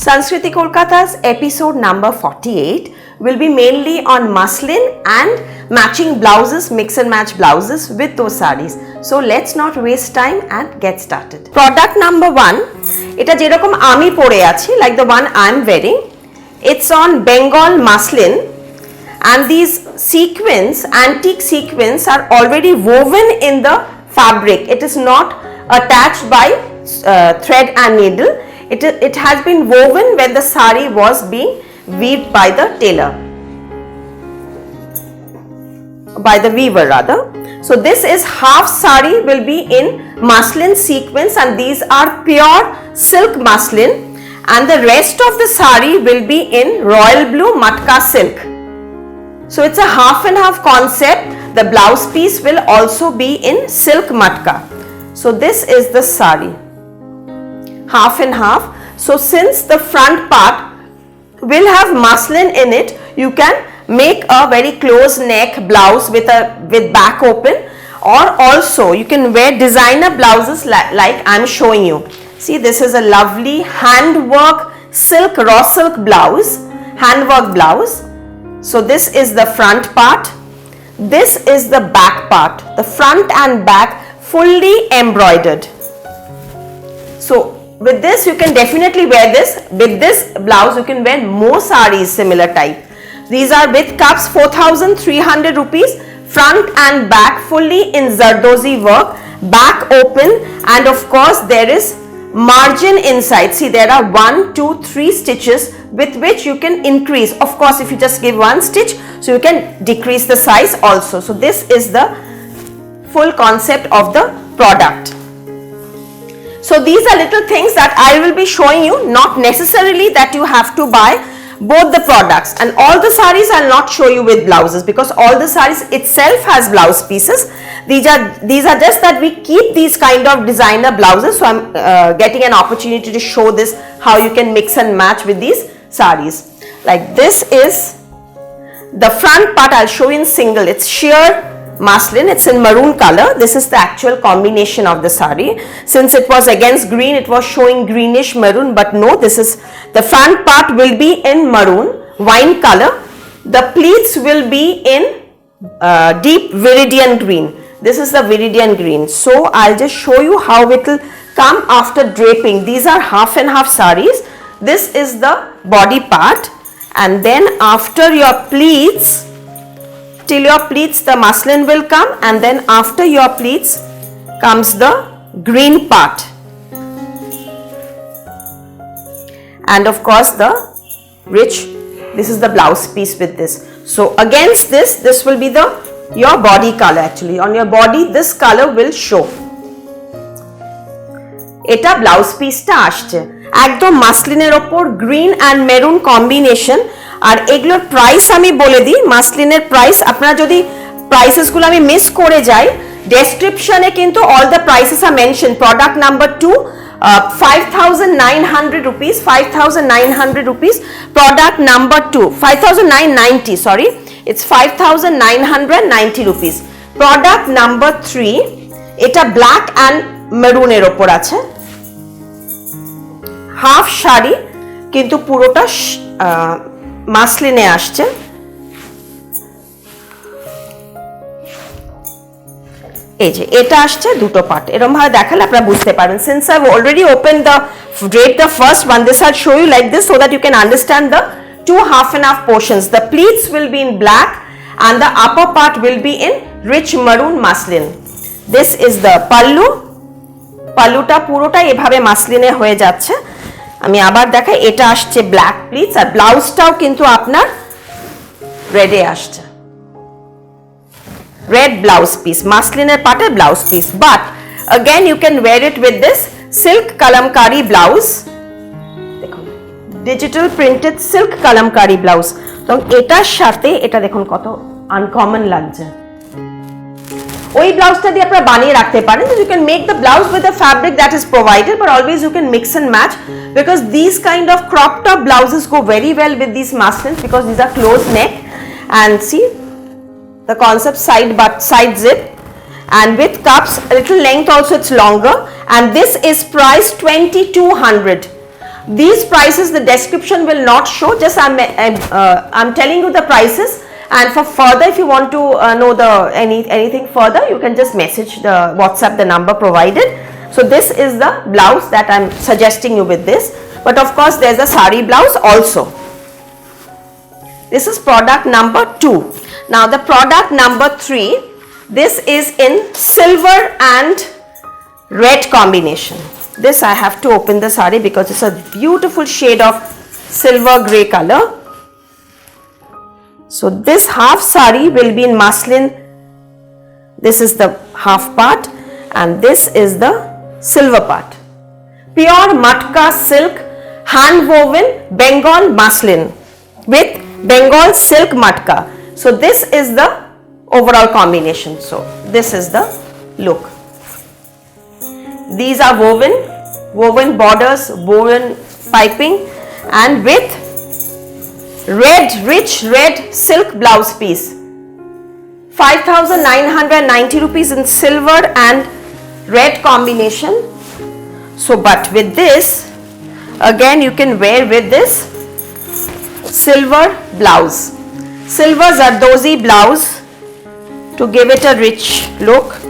Sanskriti Kolkata's episode number 48 will be mainly on muslin and matching blouses, mix and match blouses with those sarees. So let's not waste time and get started. Product number 1, এটা যেরকম আমি পরে আছি, like the one I'm wearing, it's on Bengal muslin and these sequins, antique sequins are already woven in the fabric. It is not attached by thread and needle. It has been woven when the sari was being weaved by the tailor, by the weaver rather. So this is half sari will be in muslin sequins and these are pure silk muslin, and the rest of the sari will be in royal blue matka silk. So it's a half and half concept. The blouse piece will also be in silk matka. So this is the sari, half and half. So since the front part will have muslin in it, you can make a very close neck blouse with back open, or also you can wear designer blouses like I'm showing you. See, this is a lovely handwork silk, raw silk blouse, handwork blouse. So this is the front part, this is the back part, the front and back fully embroidered. So with this you can definitely wear this. With this blouse you can wear more sarees similar type. These are with cups, 4,300 rupees, front and back fully in Zardozi work, back open, and of course there is margin inside. See, there are 1, 2, 3 stitches with which you can increase. Of course, if you just give one stitch, so you can decrease the size also. So this is the full concept of the product. So these are little things that I will be showing you, not necessarily that you have to buy both the products, and all the sarees I'll not show you with blouses because all the sarees itself has blouse pieces. These are just that we keep these kind of designer blouses, so I'm getting an opportunity to show this how you can mix and match with these sarees. Like this is the front part, I'll show you in single. It's sheer muslin, it's in maroon color. This is the actual combination of the saree. Since it was against green, it was showing greenish maroon, but no, this is the front part will be in maroon wine color. The pleats will be in deep viridian green. This is the viridian green. So I'll just show you how it will come after draping. These are half and half sarees. This is the body part, and then after your pleats, till your pleats the muslin will come, and then after your pleats comes the green part, and of course the rich, this is the blouse piece with this. So against this will be your body color. Actually on your body this color will show. এটা blouse পিসটা আসছে একদম মাসলিনের ওপর green and maroon combination. আর এগুলোর price আমি বলে দিই, মাসলিনের price আপনারা যদি প্রাইসেসগুলো আমি মিস করে যাই, ডেসক্রিপশনে কিন্তু all the prices R mention. Product number 2 5,900 rupees, 5,900 rupees. Product number 2 5,990, sorry, it's 5,990 rupees. Product number 3, এটা ব্ল্যাক অ্যান্ড মেরুনের ওপর আছে, হাফ শাড়ি কিন্তু পুরোটা মাসলিনে আসছে। এই যে এটা আসছে দুটো পার্ট, এরকম ভাবে দেখালে আপনারা বুঝতে পারবেন। Since I've already opened the first one, this I'll show you like this so that you can understand the two half and half portions. The pleats will be in black and the upper part will be in rich maroon muslin. This is the pallu. পাল্লুটা পুরোটাই এভাবে মাসলিনে হয়ে যাচ্ছে। আমি আবার দেখাই, এটা আসছে black pleats, আর ব্লাউজটাও কিন্তু আপনার রেডে আসছে, red blouse piece, masliনের পাটে blouse piece, but again you can wear it with this silk kalamkari blouse. দেখুন digital printed silk kalamkari blouse, তো এটার সাথে এটা দেখুন কত আনকমন লাগছে। ওই ব্লাউজটা দিয়ে আপনারা বানিয়ে রাখতে পারেন। You can make the blouse with the fabric that is provided, but always you can mix and match because these kind of crop top blouses go very well with these muslins because these are close neck, and see the concept side zip, and with cups a little length also it's longer, and this is priced 2,200. These prices, the description will not show, just I'm telling you the prices, and for further, if you want to know anything further, you can just message the WhatsApp the number provided. So this is the blouse that I'm suggesting you with this, but of course there's a sari blouse also. This is product number 2. Now the product number 3, this is in silver and red combination. This I have to open the sari because it's a beautiful shade of silver grey color. So this half sari will be in muslin. This is the half part and this is the silver part. Pure matka silk hand woven Bengal muslin with Bengal silk matka. So this is the overall combination. So this is the look. These are woven borders, woven piping, and with rich red silk blouse piece. 5,990 rupees in silver and red combination. So but with this, again you can wear with this silver blouse, silver Zardozi blouse to give it a rich look.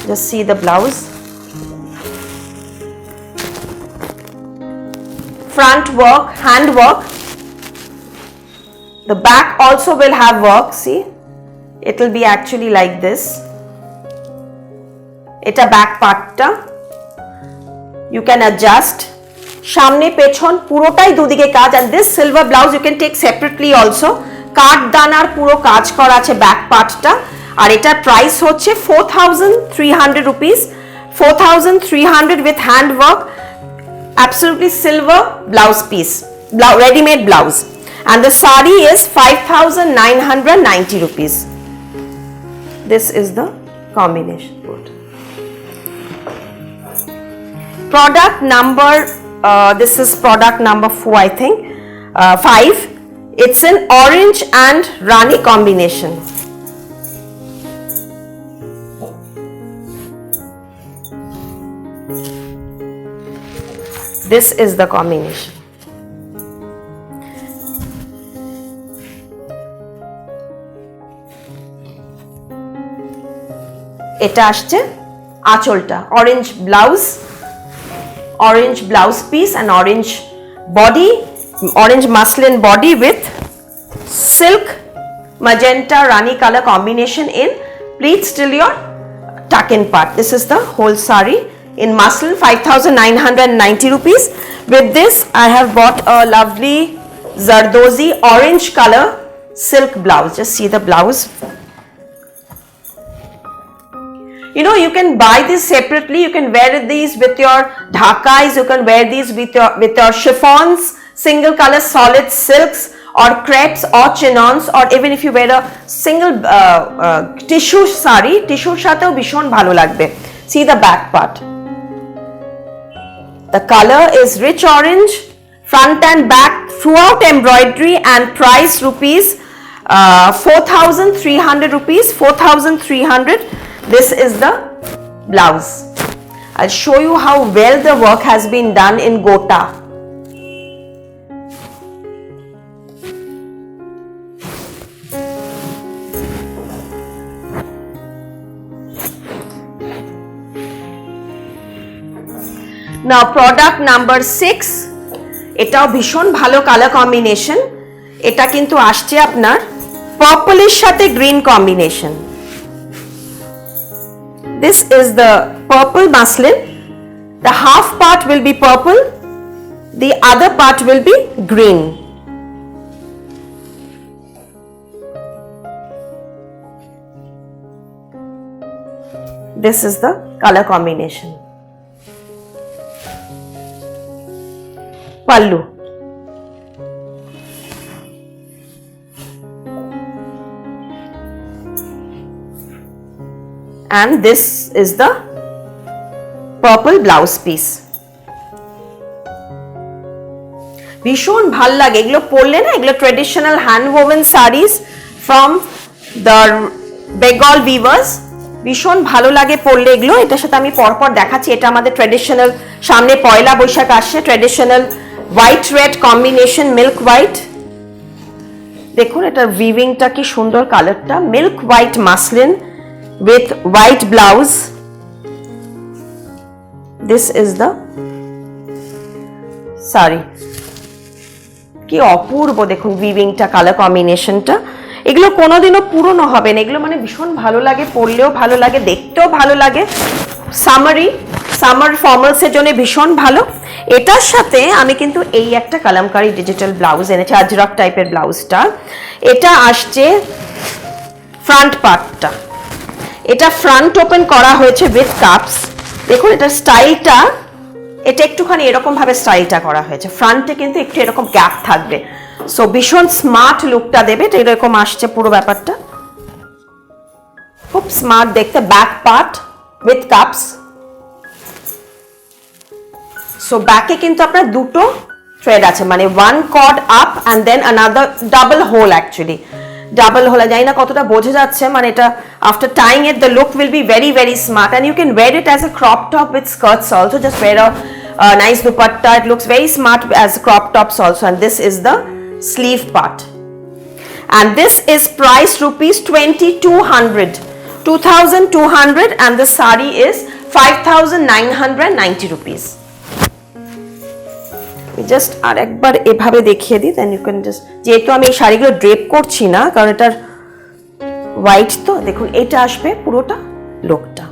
Just see the blouse. Front work, hand work. The back also will have work, see. It will be actually like this. It's a back part. You can adjust. Shamne pechon purotai dudike kaj, and this silver blouse you can take separately also. Kaat danar puro kaj kora ache back part ta. আর এটার price হচ্ছে 4,300 rupees, 4,300 with hand work, absolutely silver blouse piece, ready-made blouse, and the sari is 5,990 rupees. This is the combination. Good. Product number, this is product number 4, I think, 5. It's an orange and Rani combination. This is the combination. এটা আসছে আঁচলটা orange blouse piece and orange body, orange muslin body with silk magenta Rani color combination in pleats till your tuck-in part. This is the whole sari in muslin, 5,990 rupees. With this I have bought a lovely Zardozi orange color silk blouse. Just see the blouse. You know, you can buy this separately. You can wear these with your dhakais, you can wear these with your chiffons, single color solid silks or crepes or chignons, or even if you wear a single tissue sari, tissue সাথেও ভীষণ ভালো লাগবে. See the back part. The color is rich orange, front and back throughout embroidery, and price rupees 4,300 rupees, 4,300. This is the blouse. I'll show you how well the work has been done in Gota. Now product number 6, এটাও ভীষণ ভালো colour combination. এটা কিন্তু আসছে আপনার পার্পলের সাথে green combination. This is the purple muslin. The half part will be purple, the other part will be green. This is the color combination. Pallu. And this is the purple blouse piece. ভীষণ ভাল লাগে এগুলো পরলে না, এগুলো traditional hand woven sarees from the Bengal weavers. ভীষণ ভালো লাগে পরলে এগুলো। এটার সাথে আমি পরপর দেখাচ্ছি। এটা আমাদের ট্র্যাডিশনাল, সামনে পয়লা বৈশাখ আসছে, traditional white red combination, milk white. দেখুন এটার উইভিংটা কি সুন্দর, কালারটা milk white muslin with white blouse. This is the sari. কি অপূর্ব দেখুন উইভিংটা, কালার কম্বিনেশনটা। এগুলো কোনোদিনও পুরনো হবে না, এগুলো মানে ভীষণ ভালো লাগে, পরলেও ভালো লাগে, দেখতেও ভালো লাগে। সামার ফর্মালসের জন্য ভীষণ ভালো। এটার সাথে আমি কিন্তু এই একটা কালামকারী ডিজিটাল ব্লাউজ এনেছি, আজরাক টাইপের ব্লাউজটা। এটা আসছে ফ্রন্ট পার্টটা, এটা ফ্রন্ট ওপেন করা হয়েছে উইথ কাপস। দেখুন এটার স্টাইলটা, এটা একটুখানি এরকম ভাবে স্টাইলটা করা হয়েছে, ফ্রন্টে কিন্তু একটু এরকম গ্যাপ থাকবে। সো ভীষণ স্মার্ট লুকটা দেবে। এরকম আসছে পুরো ব্যাপারটা, খুব স্মার্ট দেখতে। Back part with cups. So ব্যাকে কিন্তু আপনার দুটো থ্রেড আছে, মানে one cord up and then another double hole. Actually double hole, জানি না কতটা বোঝা যাচ্ছে, মানে এটা after tying it the look will be very very smart and you can wear it as a crop top with skirts also. Just wear a nice dupatta. It looks very smart as crop tops also. And this is the sleeve part, and this is priced rupees 2200, and the sari is 5990 rupees. Just আর একবার এভাবে দেখিয়ে দিই, দেন you can just, যেহেতু আমি এই শাড়িগুলো drape করছি না কারণ এটার হোয়াইট, তো দেখুন এটা আসবে পুরোটা লুকটা।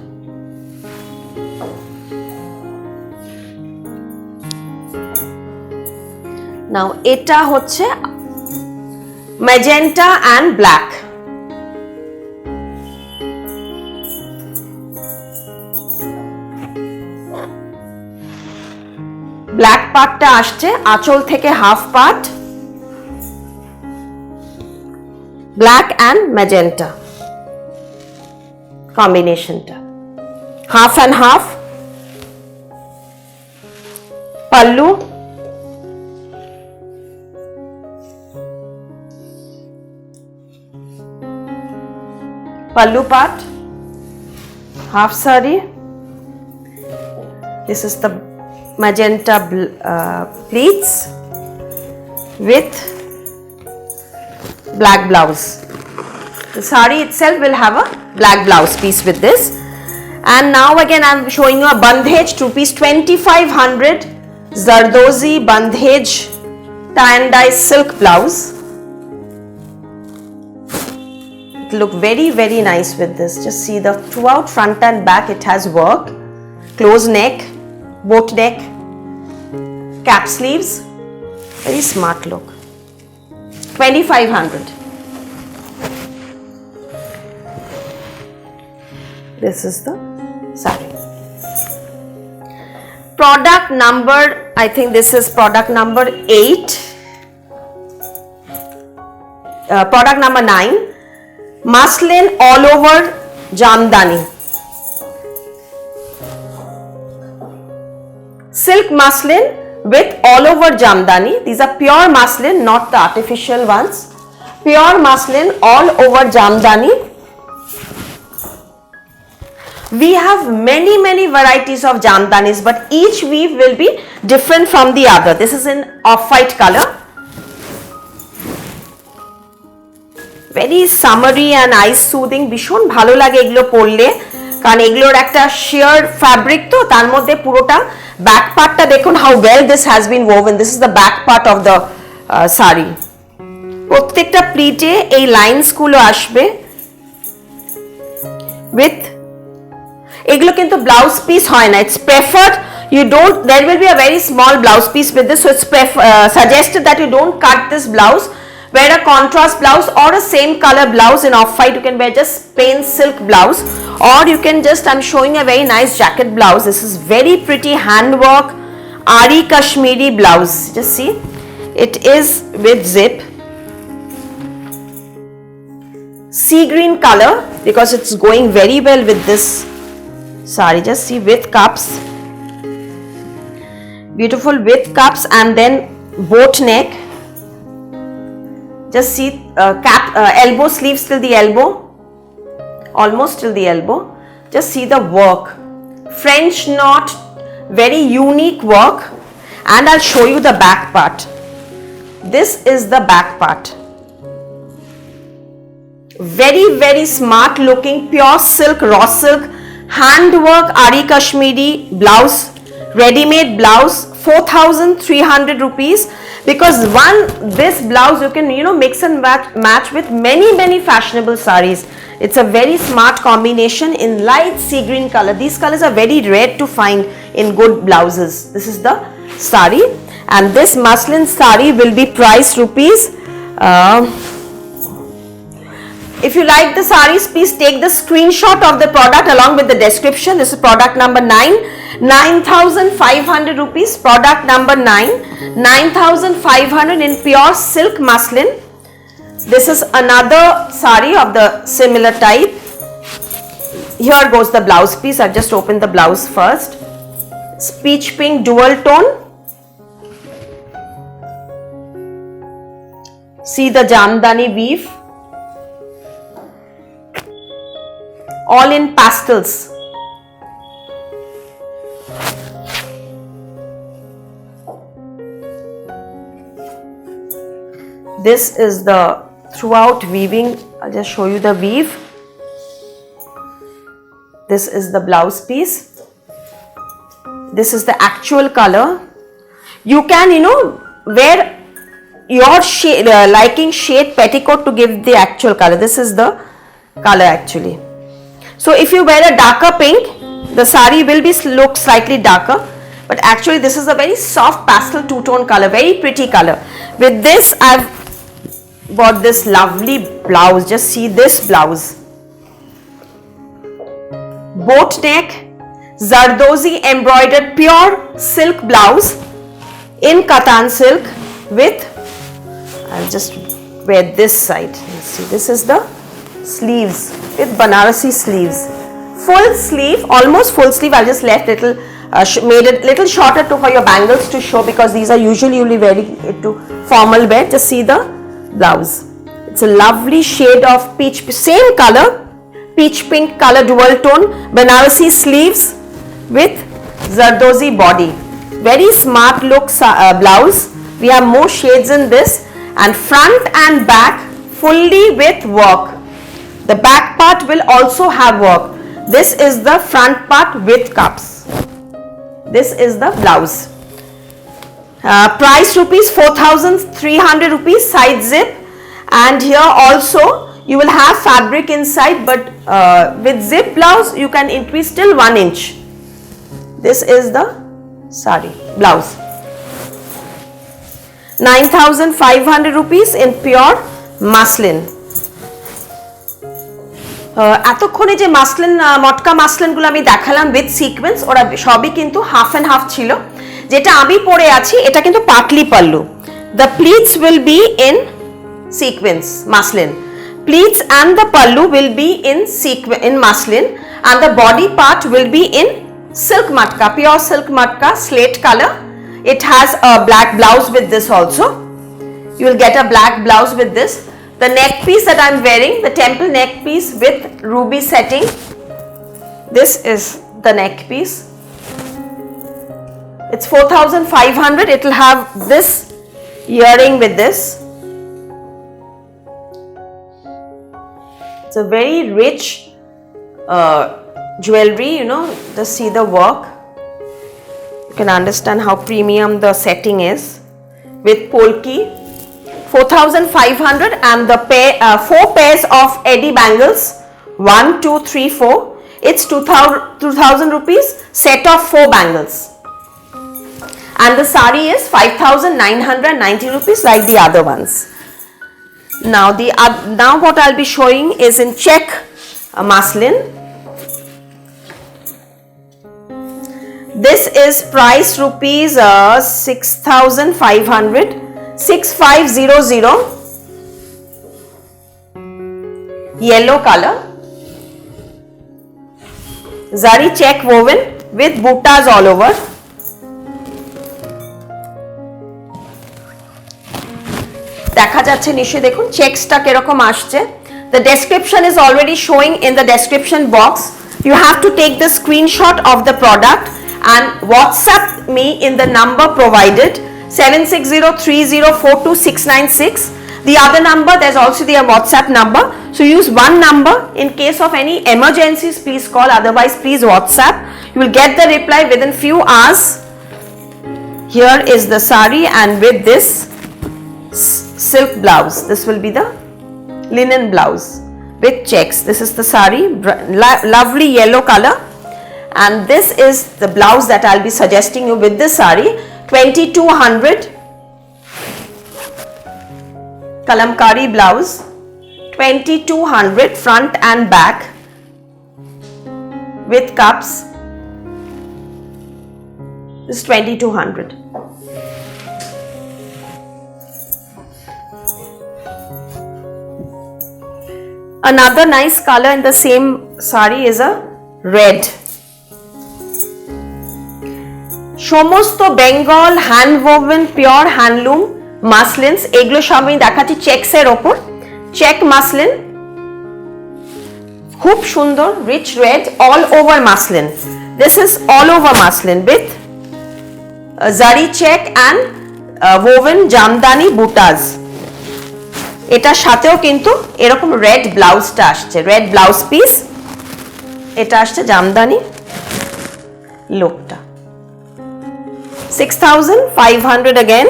নাও এটা হচ্ছে ম্যাজেন্টা অ্যান্ড ব্ল্যাক। ব্ল্যাক পার্টটা আসছে আঁচল থেকে half part, black and magenta কম্বিনেশনটা, half and half. Pallu, pallu part, half sari. This is the magenta pleats with black blouse. The sari itself will have a black blouse piece with this. And now again I am showing you a bandhej, rupees 2500 Zardozi bandhej tie and dye silk blouse. Look very very nice with this. Just see the throughout front and back it has work, close neck, boat neck, cap sleeves, very smart look. 2500. This is the sari. Product number, I think this is product number 8, product number 9. Muslin all over Jamdani, silk muslin with all over Jamdani. These are pure muslin, not the artificial ones. Pure muslin all over Jamdani. We have many varieties of Jamdanis, but each weave will be different from the other. This is in off-white color. Very summery and eyes soothing. ভীষণ ভালো লাগে এগুলো পরলে, কারণ এগুলোর একটা শিয়ার fabric, তো তার মধ্যে পুরোটা ব্যাক পার্টটা দেখুন how well this has been oven. This is the back part of the sari. প্রত্যেকটা প্লিটে এই লাইনস গুলো আসবে উইথ, এগুলো কিন্তু ব্লাউজ পিস হয় না, it's preferred you don't, there will be a very small blouse piece with this, so it's suggested that you don't cut this blouse. Wear a contrast blouse or a same color blouse in off-white. You can wear just plain silk blouse, or you can just, I'm showing a very nice jacket blouse. This is very pretty handwork Ari Kashmiri blouse. Just see, it is with zip, sea green color, because it's going very well with this sari. Just see, with cups, beautiful with cups, and then boat neck. Just see, elbow sleeves till the elbow, almost till the elbow. Just see the work, French knot, very unique work. And I'll show you the back part. This is the back part. Very, very smart looking, pure silk, raw silk, handwork, Ari Kashmiri blouse, ready-made blouse, 4,300 rupees. Because this blouse you can mix and match with many fashionable saris. It's a very smart combination in light sea green color. These colors are very rare to find in good blouses. This is the sari, and this muslin sari will be priced rupees. If you like the saris, please take the screenshot of the product along with the description. This is product number 9, 9,500 rupees. Product number 9, 9,500 in pure silk muslin. This is another sari of the similar type. Here goes the blouse piece. I've just opened the blouse first. It's peach pink dual tone. See the Jamdani weave. All in pastels. This is the throughout weaving. I'll just show you the weave. This is the blouse piece. This is the actual color. You can wear your liking shade petticoat to give the actual color. This is the color actually. So if you wear a darker pink, the sari will look slightly darker, but actually this is a very soft pastel two-tone color, very pretty color. With this I've bought this lovely blouse. Just see this blouse. Boat neck, Zardozi embroidered pure silk blouse in Katan silk with, I'll just wear this side. Let's see, this is the sleeves with Banarasi sleeves. Full sleeve, almost full sleeve. I'll just left little, made it little shorter for your bangles to show, because these are usually you'll be wearing it to formal wear. Just see the blouse. It's a lovely shade of peach, same color, peach pink color, dual tone, Banarasi sleeves with Zardozi body. Very smart look blouse. We have more shades in this, and front and back fully with work. The back part will also have work. This is the front part with cups. This is the blouse. Price rupees 4,300 rupees, side zip, and here also you will have fabric inside, but with zip blouse you can increase till 1 inch. This is the sari blouse. 9,500 rupees in pure muslin. এতক্ষণে যে muslin মটকা মাসলিনগুলো আমি দেখালাম with sequence, ওরা সবই কিন্তু half and half ছিল। যেটা আমি পরে আছি এটা কিন্তু Patli pallu. The pleats will be in sequence muslin, pleats and the pallu will be in muslin, and the body part will be in silk matka, pure silk matka, slate color. It has a black blouse with this also. You will get a black blouse with this. The neck piece that I am wearing, the temple neck piece with ruby setting. This is the neck piece. It's 4,500. It will have this earring with this. It's a very rich jewelry, just see the work. You can understand how premium the setting is with polki. 4,500, and the 4 pairs of Eddie bangles, 1, 2, 3, 4. It's 2,000 rupees, set of 4 bangles. And the sari is 5,990 rupees like the other ones. Now what I'll be showing is in check muslin. This is priced rupees 6,500. 6500, yellow color, zari check woven with buttas all over. দেখা যাচ্ছে নিশ্চয়ই, দেখুন চেকসটা কিরকম আসছে। The description is already showing in the description box. You have to take the screenshot of the product and WhatsApp me in the number provided 7603042696. The other number, there's also the WhatsApp number. So use one number. In case of any emergencies, please call. Otherwise, please WhatsApp. You will get the reply within few hours. Here is the sari and with this silk blouse. This will be the linen blouse with checks. This is the sari, lovely yellow color. And this is the blouse that I'll be suggesting you with this sari. 2200 kalamkari blouse, 2200 front and back with cups. This is 2200. Another nice color in the same sari is a red. সমস্ত Bengal hand woven pure handloom muslins, এগুলো সব আমি দেখাচ্ছি চেকসের ওপর, check muslin, খুব সুন্দর rich red, all over muslin. This is all over muslin with zari check and woven jamdani butas. এটার সাথেও কিন্তু এরকম রেড ব্লাউজটা আসছে, রেড ব্লাউজ পিস, এটা আসছে জামদানি লুকটা। 6500 again.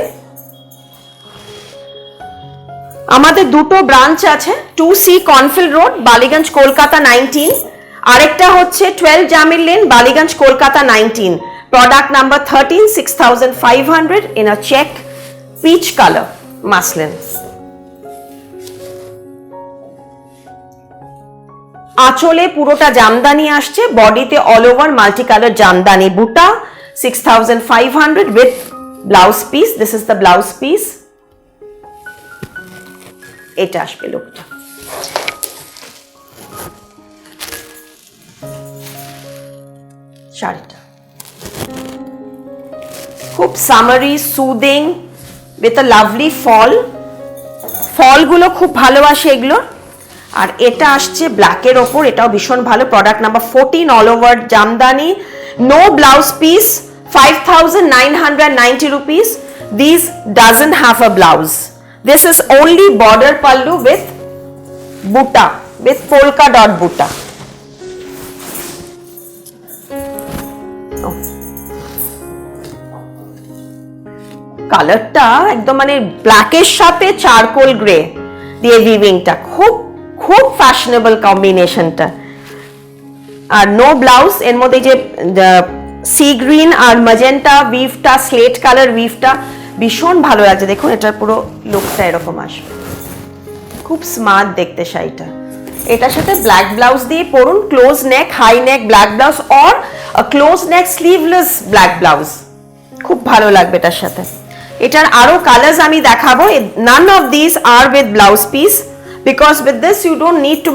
আমাদের দুটো ব্রাঞ্চ আছে, 2C কনফিল রোড, বালিগঞ্জ, কলকাতা 19, আরেকটা হচ্ছে 12 Jamil lane, Ballygunge, Kolkata 19। Product number 13, 6500 in a check peach color muslin. আঁচলে পুরোটা জামদানি আসছে, বডিতে all over multi colour Jamdani বুটা, 6500 with blouse piece. This is the blouse piece. এটা আসবে লুকটা। শাড়িটা খুব summary, soothing with a lovely fall. ফলগুলো খুব ভালোবাসে এগুলো। আর এটা আসছে ব্ল্যাকের ওপর, এটাও ভীষণ ভালো। Product number 14, all over Jamdani, no blouse piece, 5990 rupees. These doesn't have a blouse. This is only border pallu with buta, with polka dot buta. কালারটা একদম মানে ব্ল্যাকের সাথে চারকোল গ্রে দিয়ে উইভিংটা খুব খুব ফ্যাশনেবল কম্বিনেশনটা। আর নো ব্লাউজ, এর মধ্যে যে সি গ্রিন আর ম্যাজেন্টা উইভটা, স্লেট কালার উইভটা ভীষণ ভালো লাগছে। দেখুন এটার পুরো লুকটা এরকম আসবে, খুব স্মার্ট দেখতে শাড়িটা। এটার সাথে ব্ল্যাক ব্লাউজ দিয়ে পরুন, close neck, high neck black blouse or close neck sleeveless black blouse, খুব ভালো লাগবে এটার সাথে। এটার আরো কালার্স আমি দেখাবো। None of this are with blouse piece, because with this you don't need to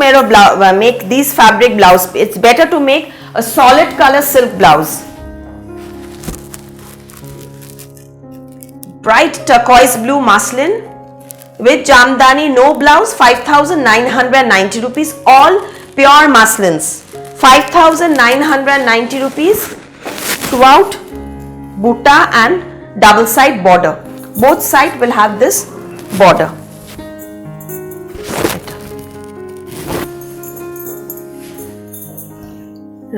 make these fabric blouse. It's better to make a solid color silk blouse. Bright turquoise blue muslin with jamdani, no blouse, 5990 rupees. All pure muslins, 5990 rupees throughout buta and double side border. Both sides will have this border.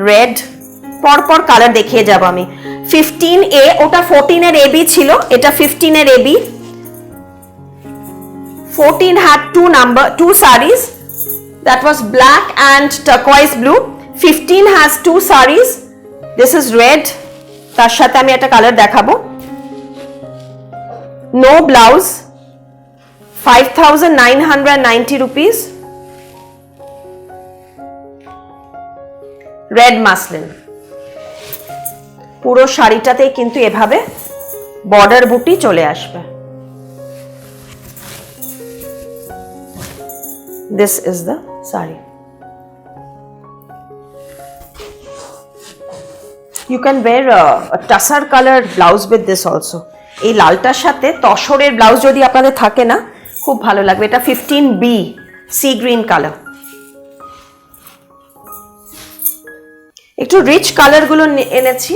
Red, পরপর colour দেখিয়ে যাব আমি। 15A, ওটা 14 এর AB ছিল, এটা 15 এর AB। 14 had two sarees, that was black and turquoise blue. 15 has two sarees, this is red, তার সাথে আমি একটা কালার দেখাবো। No blouse, 5990 rupees. Red muslin, পুরো শাড়িটাতে কিন্তু এভাবে বর্ডার বুটি চলে আসবে। This is the saree. You can wear a tussar colored blouse with this also. এই লালটার সাথে তসরের ব্লাউজ যদি আপনাদের থাকে না, খুব ভালো লাগবে। এটা 15B, সি গ্রিন কালার। একটু রিচ কালার গুলো এনেছি,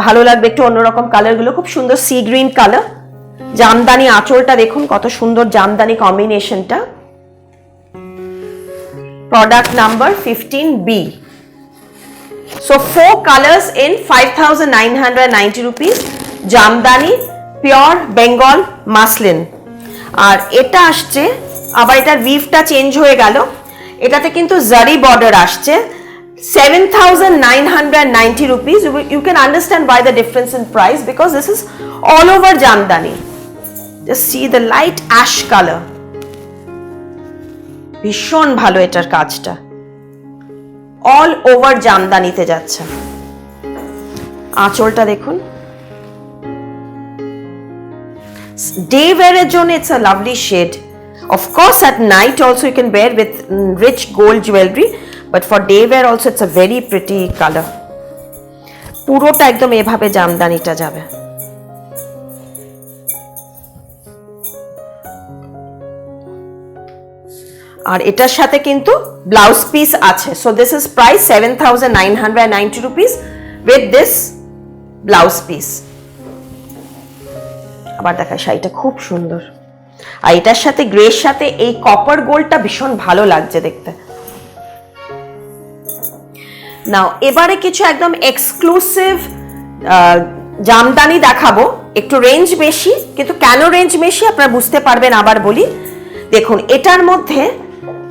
ভালো লাগবে একটু অন্যরকম কালার গুলো, খুব সুন্দর সি গ্রিন কালার। জামদানি আঁচলটা দেখুন কত সুন্দর জামদানি কম্বিনেশনটা। Product number 15B। So 4 colors in 5,990 rupees, Jamdani pure Bengal muslin. আর এটা আসছে আবার, এটার উইভটা চেঞ্জ হয়ে গেল, এটাতে কিন্তু জারি বর্ডার আসছে। 7,990 rupees. You can understand why the difference in price, because this is all over Jamdani. Just see the light ash color, ভীষণ ভালো এটার কাজটা, অল ওভার জামদানিতে যাচ্ছে। আঁচলটা দেখুন, ডে ওয়্যারের জন্য it's a lovely shade. Of course at night also you can wear with rich gold jewelry, but for day wear also it's a very pretty color. পুরোটা একদম এভাবে জামদানিটা যাবে। আর এটার সাথে কিন্তু ব্লাউজ পিস আছে। So this is price 7,990 rupees with this blouse piece. আবার দেখা, শাড়িটা খুব সুন্দর, আর এটার সাথে গ্রের সাথে এই কপার গোল্ডটা ভীষণ ভালো লাগছে দেখতে। নাও এবারে কিছু একদম এক্সক্লুসিভ জামদানি দেখাবো, একটু রেঞ্জ বেশি, কিন্তু কেন রেঞ্জ বেশি আপনারা বুঝতে পারবেন। আবার বলি, দেখুন এটার মধ্যে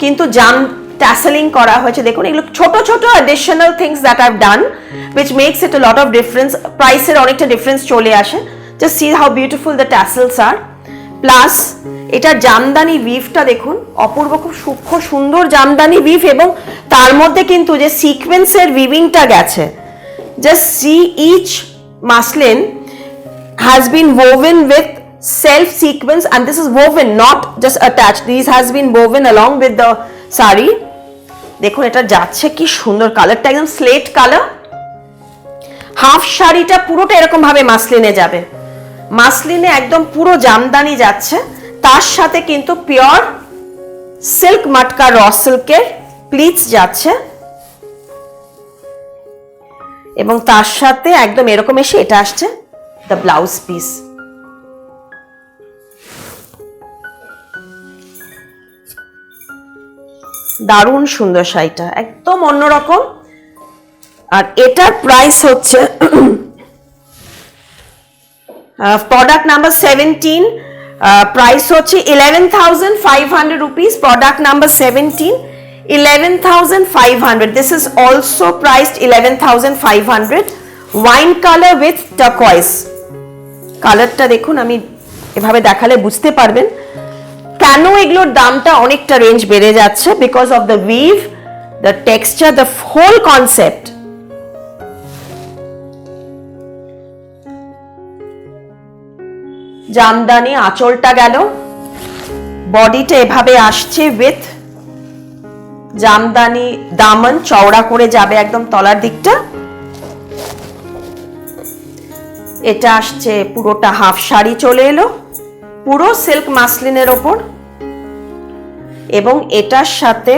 কিন্তু জাম ট্যাসেলিং করা হয়েছে। দেখুন এগুলো ছোট ছোট additional things that I've done which makes it a lot of difference, প্রাইসের অনেকটা ডিফারেন্স চলে আসে। Just see how beautiful the tassels are. Plus এটা জামদানি উইভটা দেখুন, অপূর্ব, খুব সূক্ষ্ম সুন্দর জামদানি উইভ, এবং তার মধ্যে কিন্তু যে সিকোয়েন্সের উইভিংটা গেছে, just see each muslin has been woven with self sequence, and this is woven, not just attached. These has been woven along with the sari. দেখুন এটা যাচ্ছে কি সুন্দর, কালারটা একদম স্লেট কালার। হাফ শাড়িটা পুরোটা এরকম ভাবে মাসলিনে যাবে, মাসলিনে একদম পুরো জামদানি যাচ্ছে, তার সাথে কিন্তু পিওর সিল্ক মাটকা র সিল্কের প্লিটস যাচ্ছে, এবং তার সাথে একদম এরকম এসে এটা আসছে দ্য ব্লাউজ পিস। দারুণ সুন্দর শাড়িটা, একদম অন্যরকম। আর এটার প্রাইস হচ্ছে প্রোডাক্ট নাম্বার 17, প্রাইস হচ্ছে 11,500 rupees। Product number 17, 11,500। This is also priced 11,500। Wine colour with turquoise কালারটা দেখুন, আমি এভাবে দেখালে বুঝতে পারবেন কেন এগুলোর দামটা অনেকটা রেঞ্জ বেড়ে যাচ্ছে, because of the weave, the texture, the whole concept. Jamdani আঁচলটা গেল, বডিটা এভাবে আসছে উইথ জামদানি দামন, চওড়া করে যাবে একদম তলার দিকটা। এটা আসছে পুরোটা হাফ শাড়ি চলে এলো, পুরো সিল্ক মাসলিনের ওপর, এবং এটার সাথে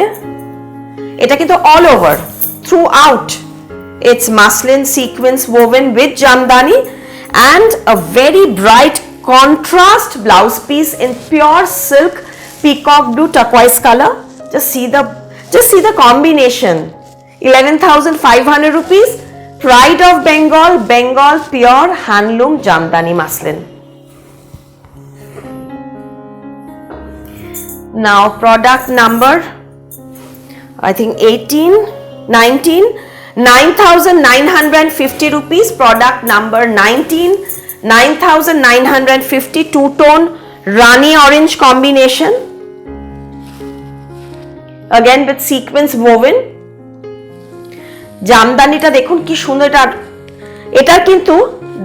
এটা কিন্তু all over through out it's muslin sequence woven with Jamdani and a very bright contrast blouse piece in pure silk peacock blue turquoise color. Just see the combination. 11,500 rupees. Pride of Bengal, Bengal pure handloom Jamdani muslin. Now product number I think 18, 19, 9,950 rupees. Product number 19, 9,950, two-tone Rani orange combination, again with sequence woven. জামদানিটা দেখুন কি সুন্দর, এটা কিন্তু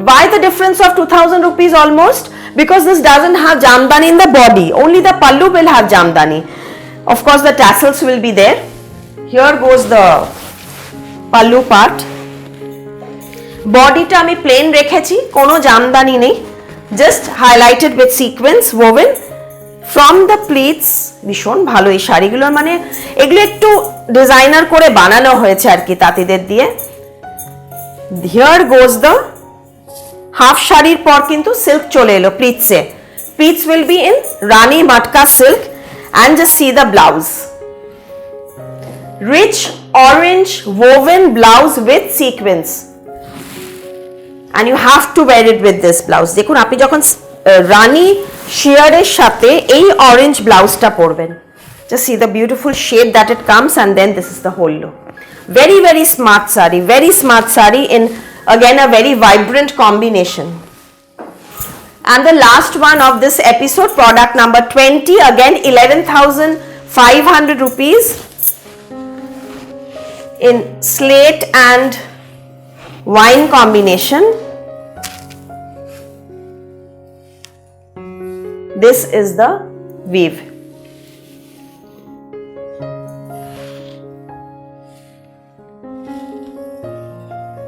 why the difference of 2,000 rupees almost, because this doesn't have jamdani in the body, only the pallu will have jamdani. Of course the tassels will be there. Here goes the pallu part. বডিটা আমি plane রেখেছি, কোনো জামদানি নেই, just highlighted with sequence woven, from the pleats ভীষণ ভালো এই শাড়িগুলো, মানে এগুলো একটু ডিজাইনার করে বানানো হয়েছে আর কি তাঁতিদের দিয়ে। Here goes the হাফ শাড়ির পর কিন্তু সিল্ক চলে এলো প্লিটসে। Pleats will be in Rani Matka silk and just see the blouse. Rich orange woven blouse with sequins. And you have to wear it with this blouse. দেখুন আপনি যখন রানী শিয়ারের সাথে এই অরেঞ্জ ব্লাউজটা পরবেন, just see the beautiful shade that it comes, and then this is the whole look. Very very smart saree in again a very vibrant combination. And the last one of this episode, product number 20, again 11,500 rupees in slate and wine combination. This is the weave.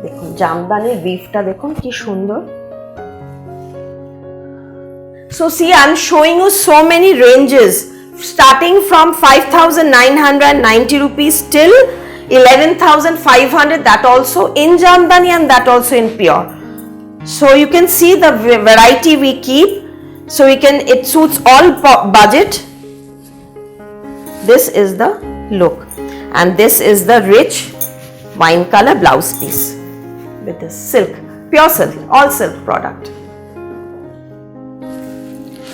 দেখুন জামদানির weaveটা দেখুন কি সুন্দর। So see, I'm showing you so many ranges starting from 5,990 rupees till 11,500, that also in Jamdani and that also in pure. So you can see the variety we keep, so it suits all budget. This is the look, and this is the rich wine color blouse piece with this silk, pure silk, all silk product.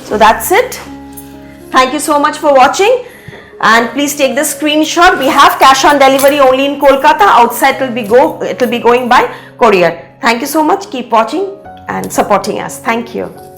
So that's it. Thank you so much for watching, and please take the screenshot. We have cash on delivery only in Kolkata. Outside it will be going by courier. Thank you so much. Keep watching and supporting us. Thank you.